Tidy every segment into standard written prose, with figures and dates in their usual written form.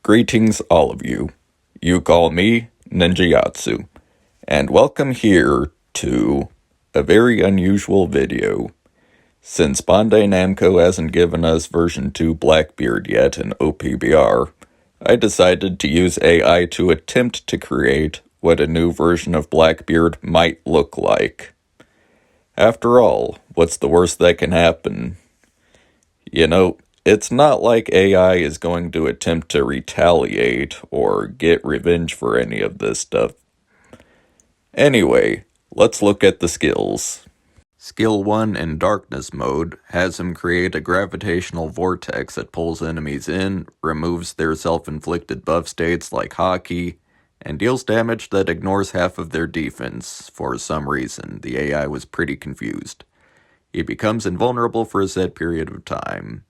Greetings all of you. You call me Ninjayatsu, and welcome here to a very unusual video. Since Bandai Namco hasn't given us version 2 Blackbeard yet in OPBR, I decided to use AI to attempt to create what a new version of Blackbeard might look like. After all, what's the worst that can happen? It's not like AI is going to attempt to retaliate or get revenge for any of this stuff. Anyway, let's look at the skills. Skill 1 in Darkness mode has him create a gravitational vortex that pulls enemies in, removes their self-inflicted buff states like Hockey, and deals damage that ignores half of their defense. For some reason, the AI was pretty confused. He becomes invulnerable for a set period of time.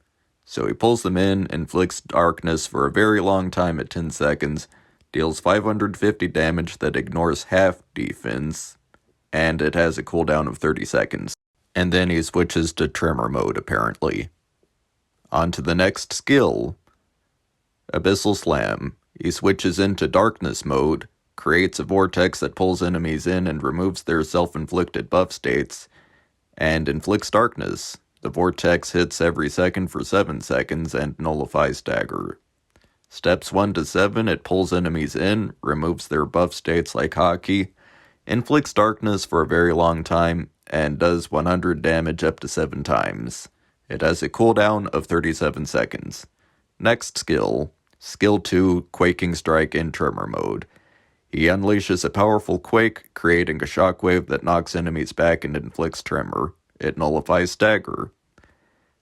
So he pulls them in, inflicts darkness for a very long time at 10 seconds, deals 550 damage that ignores half defense, and it has a cooldown of 30 seconds. And then he switches to Tremor mode, apparently. On to the next skill, Abyssal Slam. He switches into Darkness mode, creates a vortex that pulls enemies in and removes their self-inflicted buff states, and inflicts darkness. The vortex hits every second for 7 seconds and nullifies stagger. Steps 1 to 7, it pulls enemies in, removes their buff states like Hockey, inflicts darkness for a very long time, and does 100 damage up to 7 times. It has a cooldown of 37 seconds. Next skill, Skill 2, Quaking Strike in Tremor mode. He unleashes a powerful quake, creating a shockwave that knocks enemies back and inflicts tremor. It nullifies stagger.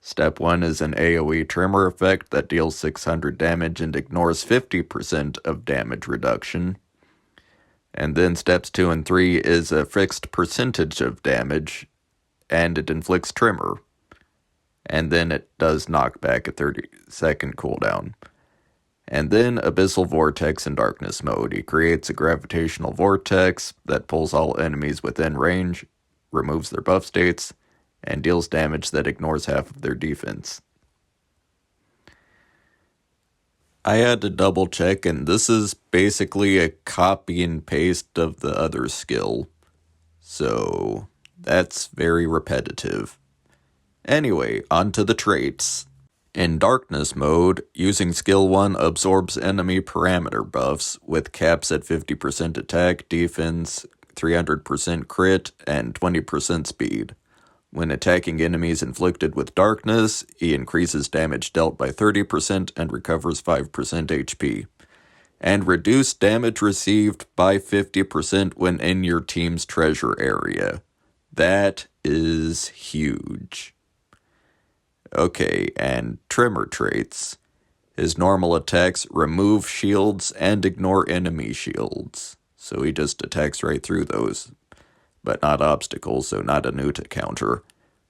Step 1 is an AoE tremor effect that deals 600 damage and ignores 50% of damage reduction. And then steps 2 and 3 is a fixed percentage of damage, and it inflicts tremor. And then it does knock back a 30-second cooldown. And then Abyssal Vortex in Darkness mode. He creates a gravitational vortex that pulls all enemies within range, removes their buff states, and deals damage that ignores half of their defense. I had to double check, and this is basically a copy and paste of the other skill. So that's very repetitive. Anyway, on to the traits. In Darkness mode, using Skill 1 absorbs enemy parameter buffs with caps at 50% attack, defense, 300% crit, and 20% speed. When attacking enemies inflicted with darkness, he increases damage dealt by 30% and recovers 5% HP. And reduce damage received by 50% when in your team's treasure area. That is huge. Okay, and Tremor traits. His normal attacks remove shields and ignore enemy shields. So he just attacks right through those. But not obstacles, so not a Nuta counter.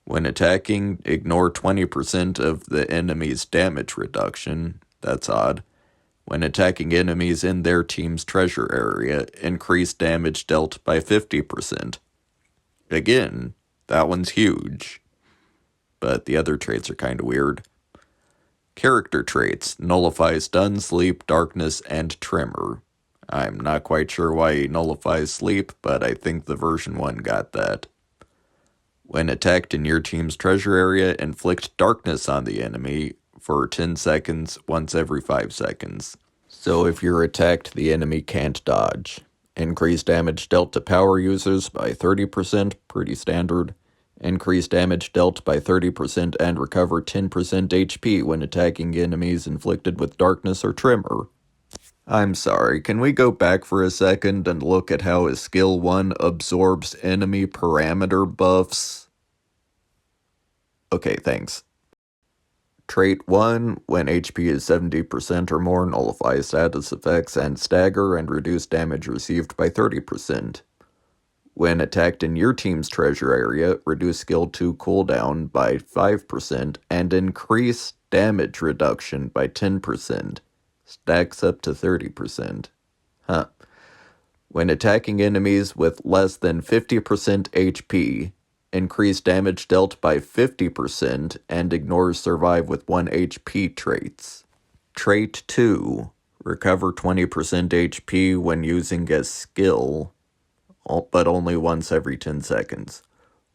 When attacking, ignore 20% of the enemy's damage reduction. That's odd. When attacking enemies in their team's treasure area, increase damage dealt by 50%. Again, that one's huge. But the other traits are kind of weird. Character traits, nullify stun, sleep, darkness, and tremor. I'm not quite sure why he nullifies sleep, but I think the version 1 got that. When attacked in your team's treasure area, inflict darkness on the enemy for 10 seconds once every 5 seconds. So if you're attacked, the enemy can't dodge. Increase damage dealt to power users by 30%, pretty standard. Increase damage dealt by 30% and recover 10% HP when attacking enemies inflicted with darkness or tremor. I'm sorry, can we go back for a second and look at how his skill 1 absorbs enemy parameter buffs? Okay, thanks. Trait 1, when HP is 70% or more, nullify status effects and stagger and reduce damage received by 30%. When attacked in your team's treasure area, reduce skill 2 cooldown by 5% and increase damage reduction by 10%. Stacks up to 30%. When attacking enemies with less than 50% HP, increase damage dealt by 50% and ignores survive with 1 HP traits. Trait 2. Recover 20% HP when using a skill, but only once every 10 seconds.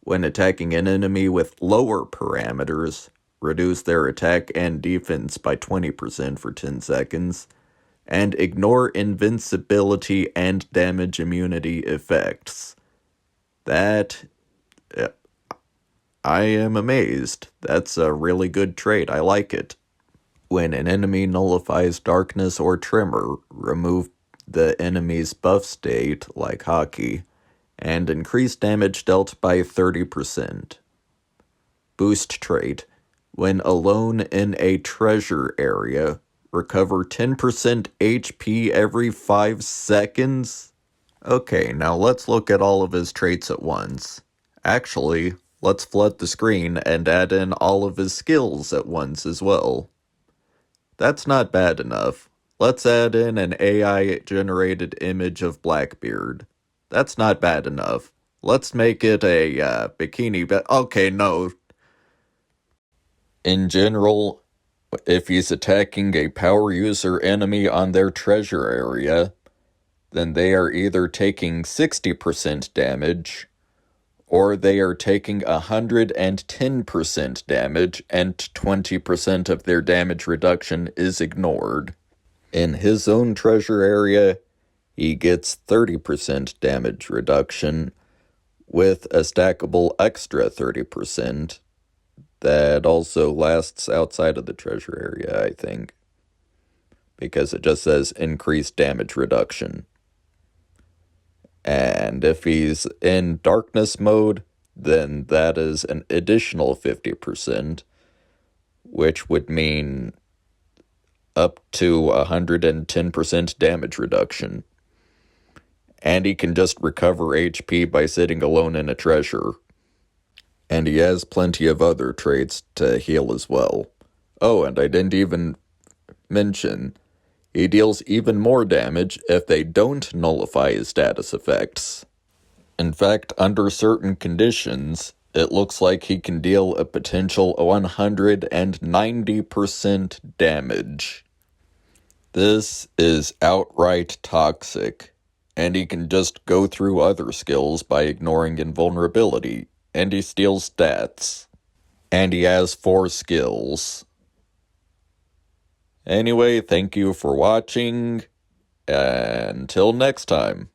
When attacking an enemy with lower parameters, reduce their attack and defense by 20% for 10 seconds, and ignore invincibility and damage immunity effects. That, I am amazed. That's a really good trait. I like it. When an enemy nullifies darkness or tremor, remove the enemy's buff state, like hockey, and increase damage dealt by 30%. Boost trait. When alone in a treasure area, recover 10% HP every 5 seconds? Okay, now let's look at all of his traits at once. Actually, let's flood the screen and add in all of his skills at once as well. That's not bad enough. Let's add in an AI-generated image of Blackbeard. That's not bad enough. Let's make it a bikini. Okay, no. In general, if he's attacking a power user enemy on their treasure area, then they are either taking 60% damage, or they are taking 110% damage, and 20% of their damage reduction is ignored. In his own treasure area, he gets 30% damage reduction, with a stackable extra 30%. That also lasts outside of the treasure area, I think, because it just says increased damage reduction. And if he's in darkness mode, then that is an additional 50%, which would mean up to 110% damage reduction. And he can just recover HP by sitting alone in a treasure. And he has plenty of other traits to heal as well. Oh, and I didn't even mention, he deals even more damage if they don't nullify his status effects. In fact, under certain conditions, it looks like he can deal a potential 190% damage. This is outright toxic, and he can just go through other skills by ignoring invulnerability, and he steals stats. And he has 4 skills. Anyway, thank you for watching. Until next time.